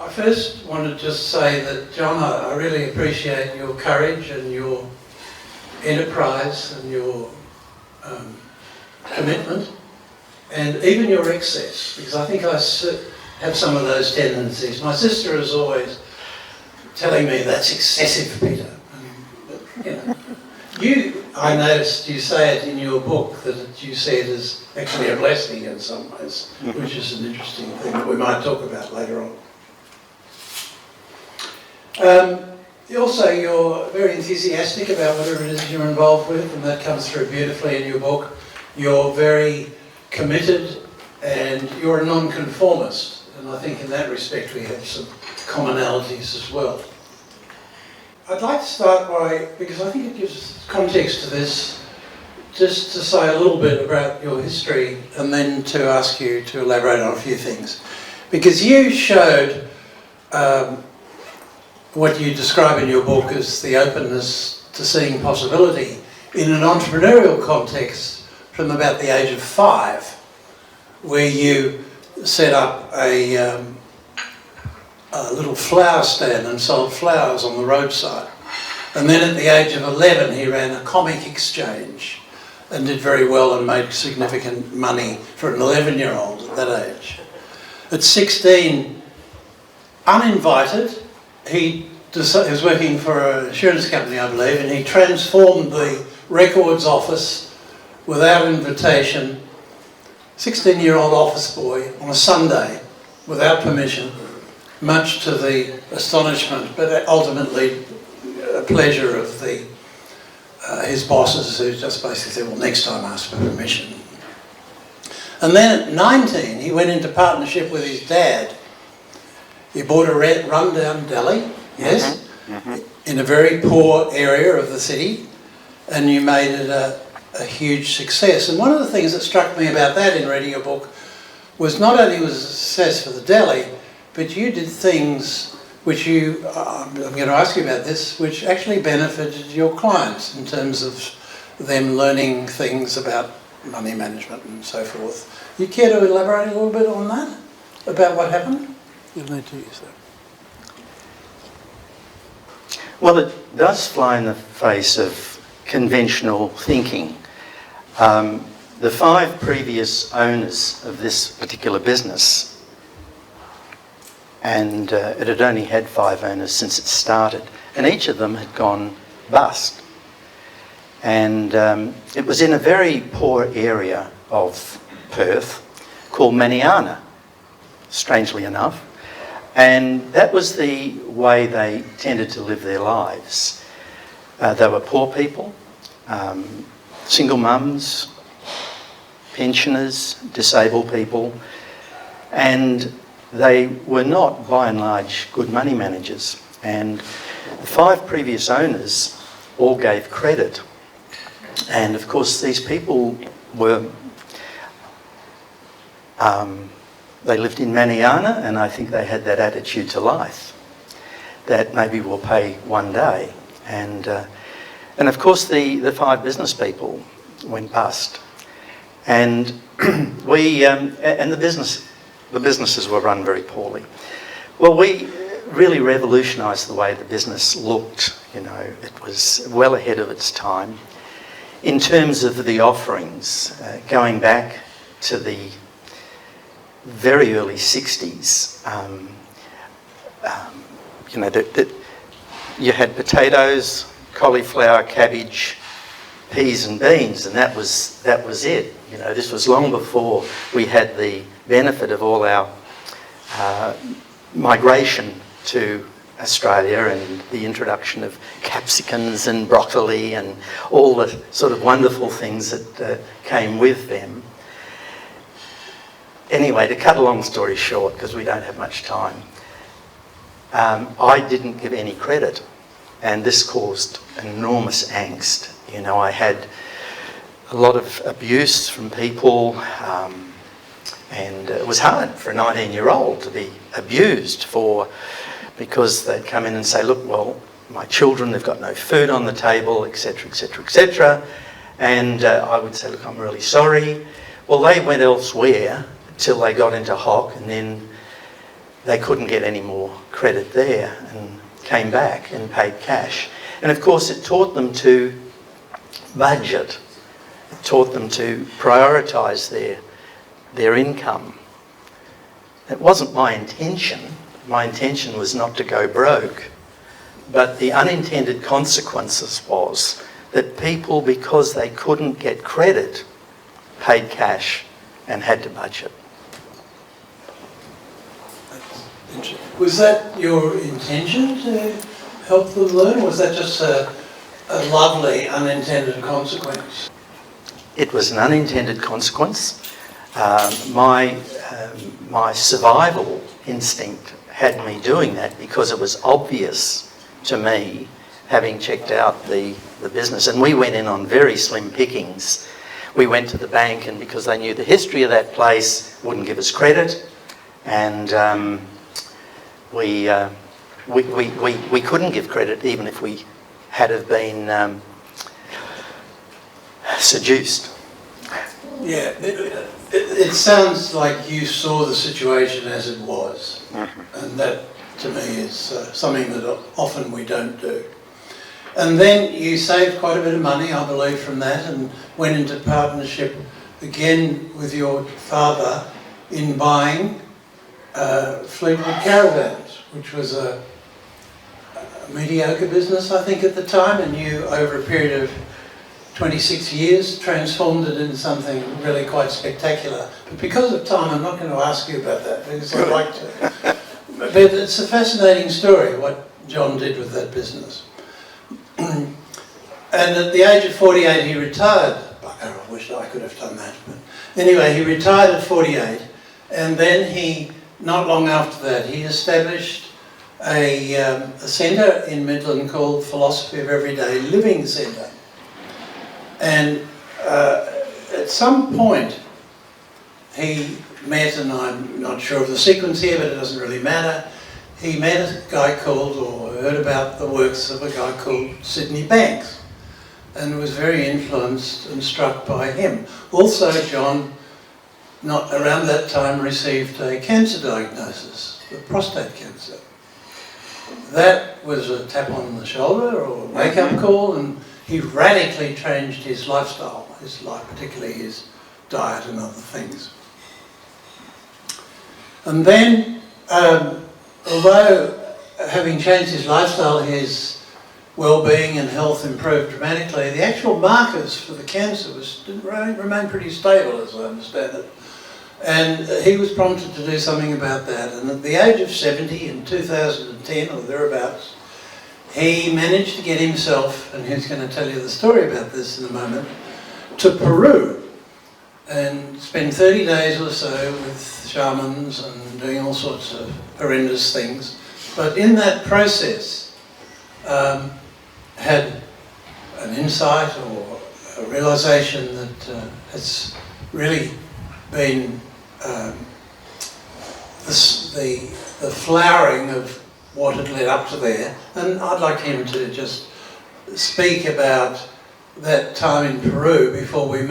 I first want to just say that, John, I really appreciate your courage and your enterprise and your commitment and even your excess, because I think I have some of those tendencies. My sister is always telling me that's excessive, Peter. I noticed you say it in your book that you see it as actually a blessing in some ways, which is an interesting thing that we might talk about later on. Also, you're very enthusiastic about whatever it is you're involved with, and that comes through beautifully in your book. You're very committed, and you're a non-conformist, and I think in that respect we have some commonalities as well. I'd like to start by, because I think it gives context to this, just to say a little bit about your history and then to ask you to elaborate on a few things. Because you showed what you describe in your book as the openness to seeing possibility in an entrepreneurial context from about the age of 5, where you set up a little flower stand and sold flowers on the roadside. And then at the age of 11 he ran a comic exchange and did very well and made significant money for an 11-year-old at that age. At 16, uninvited, he was working for an insurance company, I believe, and he transformed the records office without invitation. 16-year-old office boy on a Sunday without permission, much to the astonishment, but ultimately pleasure of his bosses, who just basically said, well, next time ask for permission. And then at 19, he went into partnership with his dad. He bought a rundown deli, yes, in a very poor area of the city, and you made it a huge success. And one of the things that struck me about that in reading your book was not only was it a success for the deli, but you did things which I'm going to ask you about this, which actually benefited your clients in terms of them learning things about money management and so forth. You care to elaborate a little bit on that, about what happened? You'll need to use that. Well, it does fly in the face of conventional thinking. The 5 previous owners of this particular business, and it had only had 5 owners since it started, and each of them had gone bust. And it was in a very poor area of Perth called Maniana, strangely enough, and that was the way they tended to live their lives. They were poor people, single mums, pensioners, disabled people, and they were not, by and large, good money managers. And the 5 previous owners all gave credit. And of course, these people were, they lived in Maniana, and I think they had that attitude to life, that maybe we'll pay one day. And of course, the 5 business people went bust. And the businesses were run very poorly. Well, we really revolutionised the way the business looked. You know, it was well ahead of its time in terms of the offerings, going back to the very early 60s. You know, you had potatoes, cauliflower, cabbage, peas and beans, and that was it. You know, this was long before we had the benefit of all our migration to Australia and the introduction of capsicums and broccoli and all the sort of wonderful things that came with them. Anyway, to cut a long story short, because we don't have much time, I didn't give any credit, and this caused enormous angst. You know, I had a lot of abuse from people, and it was hard for a 19-year-old to be abused because they'd come in and say, look, well, my children, they've got no food on the table, etc., etc., etc. And I would say, look, I'm really sorry. Well, they went elsewhere till they got into hock, and then they couldn't get any more credit there and came back and paid cash. And of course it taught them to budget. It taught them to prioritise their income. It wasn't my intention. My intention was not to go broke. But the unintended consequences was that people, because they couldn't get credit, paid cash and had to budget. Was that your intention to help them learn, or was that just a lovely unintended consequence? It was an unintended consequence. My survival instinct had me doing that because it was obvious to me, having checked out the business. And we went in on very slim pickings. We went to the bank, and because they knew the history of that place, wouldn't give us credit. And we couldn't give credit even if we had have been seduced. Yeah, it sounds like you saw the situation as it was, and that to me is something that often we don't do. And then you saved quite a bit of money, I believe, from that, and went into partnership again with your father in buying Fleetwood Caravans, which was a mediocre business, I think, at the time, and you, over a period of 26 years, transformed it into something really quite spectacular. But because of time, I'm not going to ask you about that, because I'd like to. But it's a fascinating story, what John did with that business. And at the age of 48, he retired. I wish I could have done that. But anyway, he retired at 48, and then he, not long after that, he established a centre in Midland called Philosophy of Everyday Living Centre. And at some point, he met, and I'm not sure of the sequence here, but it doesn't really matter, he met a guy called, or heard about the works of a guy called Sydney Banks, and was very influenced and struck by him. Also, John, not around that time, received a cancer diagnosis, of prostate cancer. That was a tap on the shoulder or a wake-up call, and he radically changed his lifestyle, his life, particularly his diet and other things. And then, although having changed his lifestyle, his well-being and health improved dramatically, the actual markers for the cancer remained pretty stable, as I understand it. And he was prompted to do something about that. And at the age of 70, in 2010 or thereabouts, he managed to get himself, and he's going to tell you the story about this in a moment, to Peru and spend 30 days or so with shamans and doing all sorts of horrendous things. But in that process, had an insight or a realisation that has really been the flowering of what had led up to there. And I'd like him to just speak about that time in Peru before we move